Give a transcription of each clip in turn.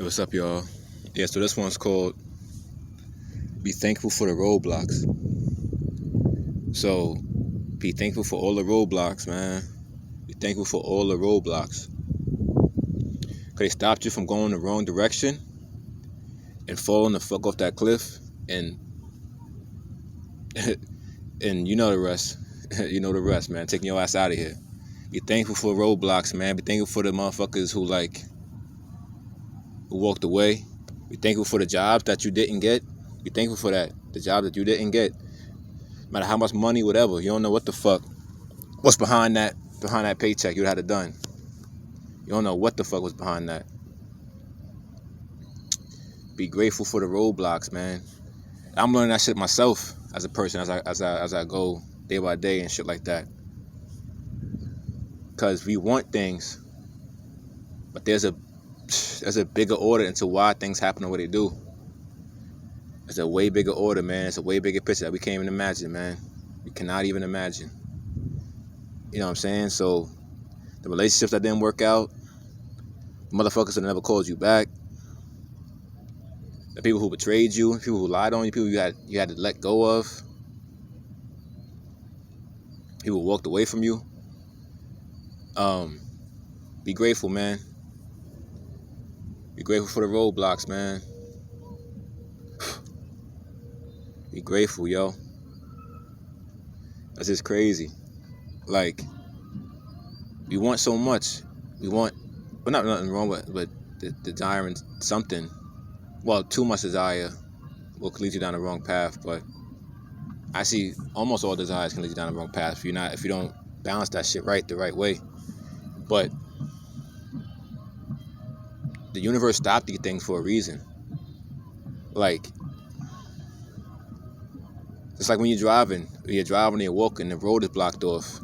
Hey, what's up, y'all? Yeah, so this one's called Be Thankful for the Roadblocks. So, be thankful for all the roadblocks, man. Be thankful for all the roadblocks. Because they stopped you from going the wrong direction and falling the fuck off that cliff. And and you know the rest. You know the rest, man. Taking your ass out of here. Be thankful for roadblocks, man. Be thankful for the motherfuckers who walked away. Be thankful for the jobs that you didn't get. Be thankful for that. The job that you didn't get. No matter how much money, whatever. You don't know what the fuck. What's behind that paycheck you had it done. You don't know what the fuck was behind that. Be grateful for the roadblocks, man. I'm learning that shit myself as a person as I go day by day and shit like that. Cause we want things, but there's a bigger order into why things happen the way they do. It's a way bigger order, man. It's a way bigger picture that we can't even imagine, man. We cannot even imagine. You know what I'm saying? So the relationships that didn't work out, the motherfuckers that never called you back, the people who betrayed you, people who lied on you, people you had to let go of, people who walked away from you. Be grateful, man. Be grateful for the roadblocks, man. Be grateful, yo. That's just crazy. Like, we want so much. We want, well, not nothing wrong with, but the desiring something. Well, too much desire will lead you down the wrong path. But I see almost all desires can lead you down the wrong path if you don't balance that shit the right way. But the universe stopped these things for a reason. Like, it's like when you're driving and you're walking, the road is blocked off.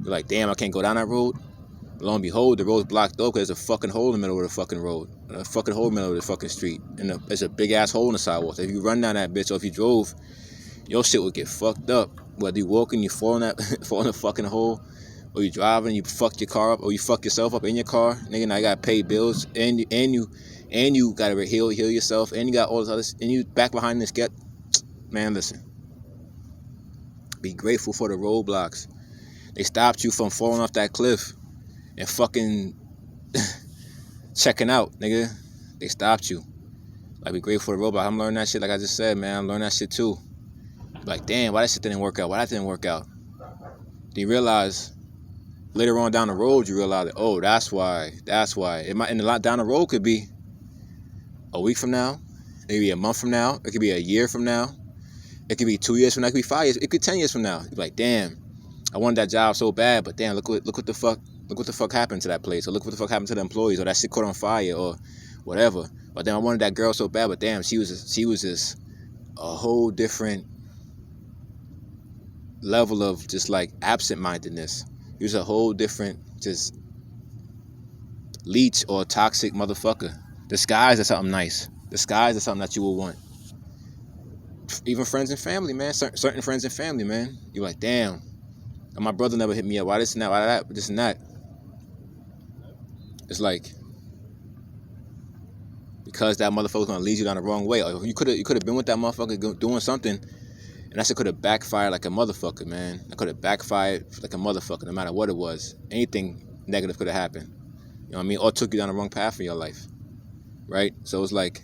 You're like, damn, I can't go down that road. Lo and behold, the road's blocked off because there's a fucking hole in the middle of the fucking road. A fucking hole in the middle of the fucking street. And there's a big ass hole in the sidewalk. If you run down that bitch or if you drove, your shit would get fucked up. Whether you walking, you fall in the fucking hole, or you driving, you fuck your car up, or you fuck yourself up in your car. Nigga, now you gotta pay bills, and you gotta heal yourself, and you got all this other, and you back behind this man, listen. Be grateful for the roadblocks. They stopped you from falling off that cliff and fucking checking out, nigga. They stopped you. Like, be grateful for the roadblock. I'm learning that shit, like I just said, man. I'm learning that shit too. Like, damn, why that shit didn't work out? Why that didn't work out? Then you realize later on down the road, you realize that, oh, that's why. It might, and a lot down the road could be a week from now, maybe a month from now, it could be a year from now, it could be 2 years from now, it could be 5 years, it could be 10 years from now. You're like, damn, I wanted that job so bad, but damn, look what the fuck happened to that place, or look what the fuck happened to the employees, or that shit caught on fire, or whatever. But then I wanted that girl so bad, but damn, she was just a whole different level of just like absent-mindedness. He was a whole different just leech or toxic motherfucker. Disguised as something nice. Disguised as something that you will want. Even friends and family, man. Certain friends and family, man. You're like, damn. My brother never hit me up. Why this and that? Why that? This and that. It's like, because that motherfucker's gonna lead you down the wrong way. Or you could have been with that motherfucker doing something, and that shit could have backfired like a motherfucker, man. That could have backfired like a motherfucker, no matter what it was. Anything negative could have happened. You know what I mean? Or took you down the wrong path in your life. Right? So it's like,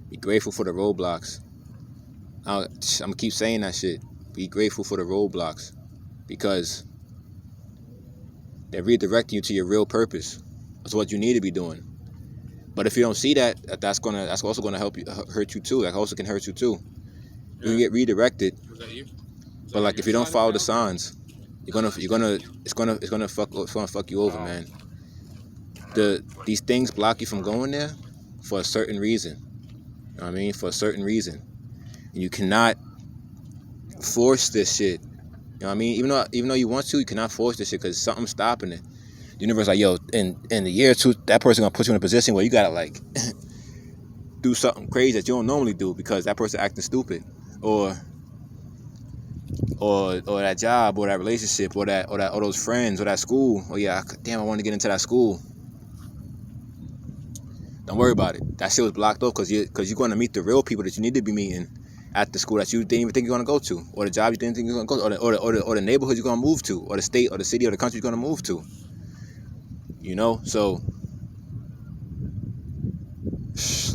be grateful for the roadblocks. I'm gonna keep saying that shit. Be grateful for the roadblocks, because they're redirecting you to your real purpose. That's what you need to be doing. But if you don't see that, that's also gonna hurt you too. That also can hurt you too. Yeah. You get redirected. Was that you? But like, if you don't follow the signs, it's gonna fuck you over, man. These things block you from going there for a certain reason. You know what I mean? For a certain reason. And you cannot force this shit. You know what I mean? Even though you want to, you cannot force this shit because something's stopping it. The universe like, yo, in a year or two, that person gonna put you in a position where you gotta like do something crazy that you don't normally do because that person acting stupid, or that job, or that relationship, or those friends, or that school. Oh yeah, damn, I want to get into that school. Don't worry about it. That shit was blocked off because you're going to meet the real people that you need to be meeting at the school that you didn't even think you're going to go to, or the job you didn't think you're going to go to, or the neighborhood you're going to move to, or the state or the city or the country you're going to move to. You know, so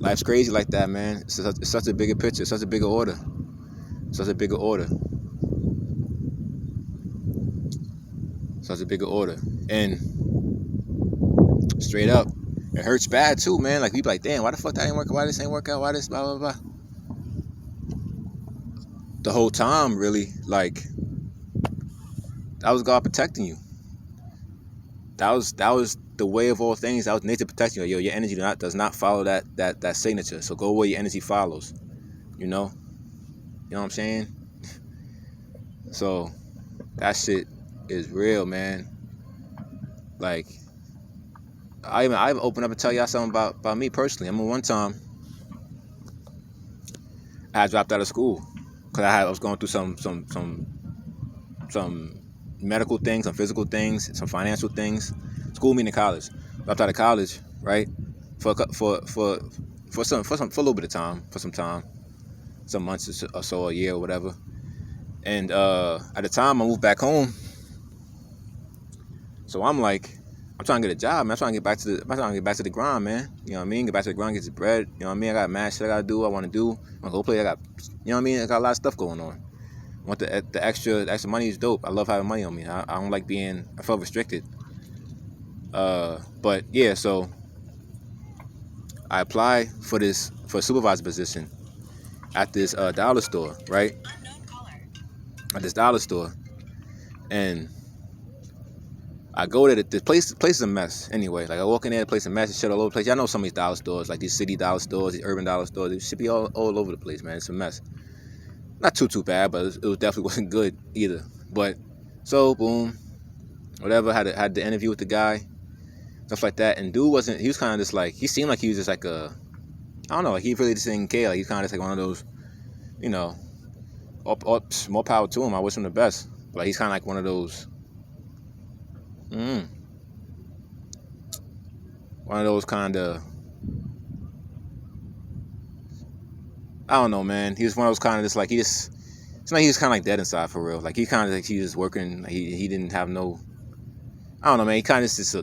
life's crazy like that, man. It's such a bigger picture, such a bigger order, such a bigger order, such a bigger order. And straight up, it hurts bad too, man. Like, we be like, damn, why the fuck that ain't work out? Why this ain't work out? Why this, blah, blah, blah. The whole time, really, like, that was God protecting you. That was the way of all things. That was nature protecting you. Yo, your energy does not follow that signature. So go where your energy follows. You know what I'm saying? So that shit is real, man. Like, I even open up and tell y'all something about me personally. I mean, one time I had dropped out of school because I was going through some medical things, some physical things, some financial things. School meaning college. Dropped out of college, right? For a little bit of time, for some time, some months or so, a year or whatever. And at the time, I moved back home. So I'm like, I'm trying to get a job, man. I'm trying to get back to the grind, man. You know what I mean? Get back to the grind, get the bread. You know what I mean? I got mad shit I gotta do. I want to do. I want to go play. I got, you know what I mean? I got a lot of stuff going on. I want the extra money is dope. I love having money on me. I don't like I felt restricted. But yeah, so I applied for a supervisor position at this dollar store, right? At this dollar store, and I go there. The place is a mess. Anyway, like, I walk in there, the place is a mess. It's shit all over the place. Y'all know some of these dollar stores, like these city dollar stores, these urban dollar stores. It should be all over the place, man. It's a mess. Not too bad, but it definitely wasn't good either. But so boom, whatever. Had the interview with the guy, stuff like that. And dude he was kind of just like, he seemed like he was just like I don't know, like he really just didn't care. Like, he's kind of just like one of those, you know, more power to him. I wish him the best. But he's kind of like one of those. One of those kind of, I don't know, man. He was one of those kind of just like, it's like he was kind of like dead inside for real. Like, he kind of like, he was working. He didn't have no, I don't know, man. He kind of just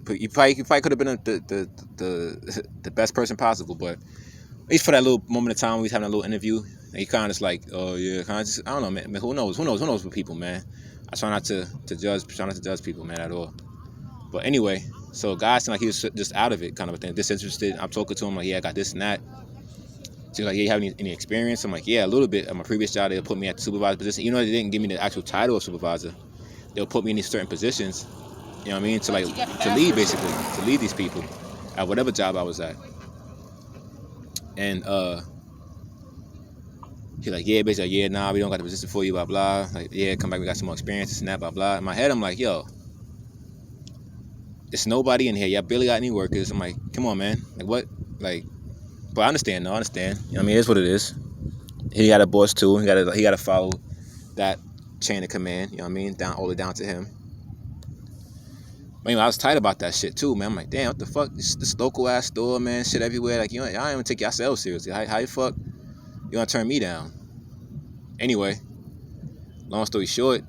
he probably could have been the best person possible, but at least for that little moment of time when we was having a little interview, and he kind of just like, oh yeah, kind of just, I don't know, man. Who knows with people, man. I try not to judge people, man, at all. But anyway, so guy seemed like he was just out of it, kind of a thing, disinterested. I'm talking to him like, yeah, I got this and that. Seems like, yeah, you have any experience? I'm like, yeah, a little bit. At my previous job, they'll put me at the supervisor position. You know, they didn't give me the actual title of supervisor. They'll put me in these certain positions. You know what I mean? To lead, basically, to lead these people at whatever job I was at. And he's like, yeah, basically, yeah, nah, we don't got the position for you, blah blah. Like, yeah, come back, we got some more experience, this and that, blah blah. In my head, I'm like, yo, there's nobody in here. Y'all barely got any workers. I'm like, come on, man. Like, what? Like, but I understand. You know what I mean? It is what it is. He got a boss too. He got to follow that chain of command. You know what I mean? All the way down to him. But anyway, I was tight about that shit too, man. I'm like, damn, what the fuck? This local ass store, man. Shit everywhere. Like, y'all don't even take yourselves seriously. How the fuck you gonna turn me down? Anyway, long story short,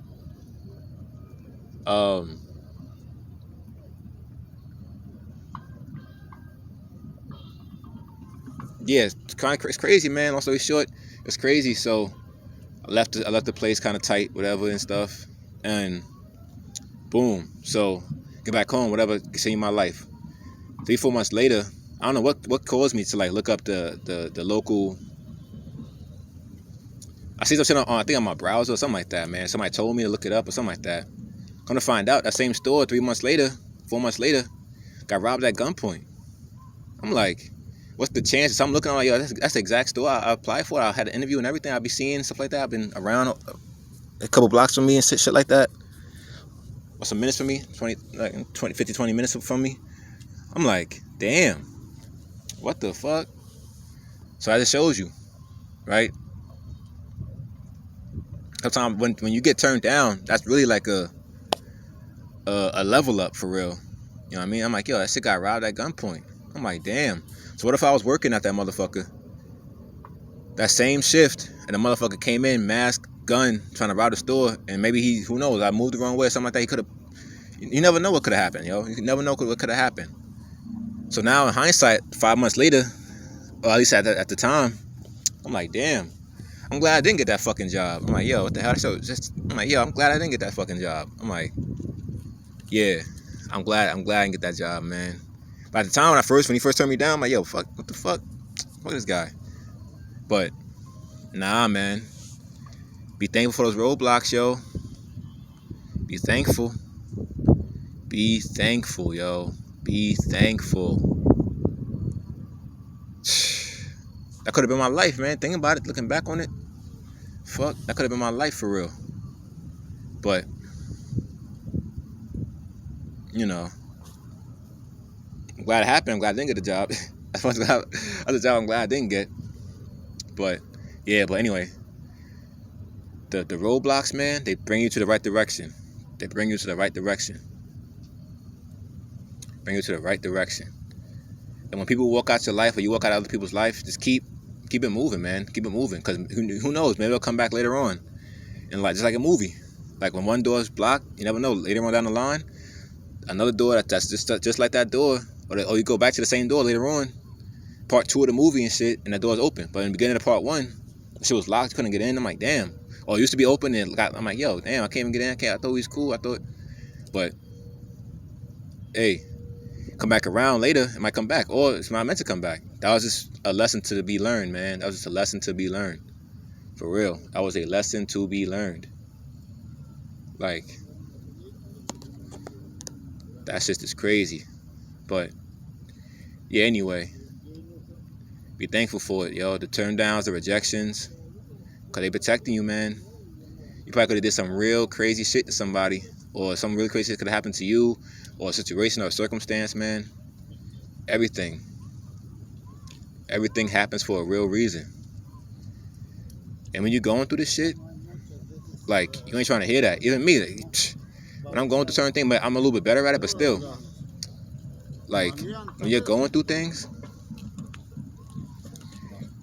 yeah, it's crazy, man. Long story short, it's crazy. So I left the place kind of tight, whatever and stuff, and boom. So get back home, whatever, continue my life. 3-4 months later, I don't know what caused me to like look up the local. I see some shit I think on my browser or something like that, man. Somebody told me to look it up or something like that. Come to find out, that same store 4 months later, got robbed at gunpoint. I'm like, what's the chances? I'm looking, I'm like, yo, that's the exact store I applied for. I had an interview and everything. I'll be seeing stuff like that. I've been around a couple blocks from me and shit like that. Or some minutes from me, 20 minutes from me. I'm like, damn, what the fuck? So that just shows you, right? Sometimes when you get turned down, that's really like a level up for real. You know what I mean? I'm like, yo, that shit got robbed at gunpoint. I'm like, damn. So what if I was working at that motherfucker? That same shift, and the motherfucker came in, mask, gun, trying to rob the store, and maybe he, who knows, I moved the wrong way or something like that. He could have, you never know what could have happened, yo. You never know what could have happened. So now in hindsight, 5 months later, or at least at the time, I'm like, damn. I'm glad I didn't get that fucking job. I'm like, yo, what the hell? I'm like, yo, I'm glad I didn't get that fucking job. I'm like, yeah, I'm glad I didn't get that job, man. But at the time when he first turned me down, I'm like, yo, fuck, what the fuck? Fuck this guy. But nah, man. Be thankful for those roadblocks, yo. Be thankful. Be thankful, yo. Be thankful. That could have been my life, man. Think about it, looking back on it. Fuck, that could have been my life for real. But, you know, I'm glad it happened. I'm glad I didn't get the job. That's a job I'm glad I didn't get. But, yeah, but anyway. The roadblocks, man, they bring you to the right direction. They bring you to the right direction. Bring you to the right direction. And when people walk out your life or you walk out other people's life, just keep it moving, man. Keep it moving. Because who knows? Maybe they'll come back later on. And like just like a movie. Like when one door is blocked, you never know. Later on down the line, another door that's just like that door. Or you go back to the same door later on. Part 2 of the movie and shit, and the door's open. But in the beginning of part 1, the shit was locked, couldn't get in. I'm like, damn. Or it used to be open and I'm like, yo, damn, I can't even get in. I thought he was cool. But hey, come back around later, it might come back. Or it's not meant to come back. That was just a lesson to be learned, man. That was just a lesson to be learned. For real. That was a lesson to be learned. Like, that shit is crazy. But, yeah, anyway. Be thankful for it, yo. The turn downs, the rejections. Because they protecting you, man. You probably could have did some real crazy shit to somebody. Or some really crazy shit could have happened to you. Or a situation or a circumstance, man. Everything happens for a real reason. And when you're going through this shit, like, you ain't trying to hear that. Even me, like, when I'm going through certain things, I'm a little bit better at it, but still, like, when you're going through things,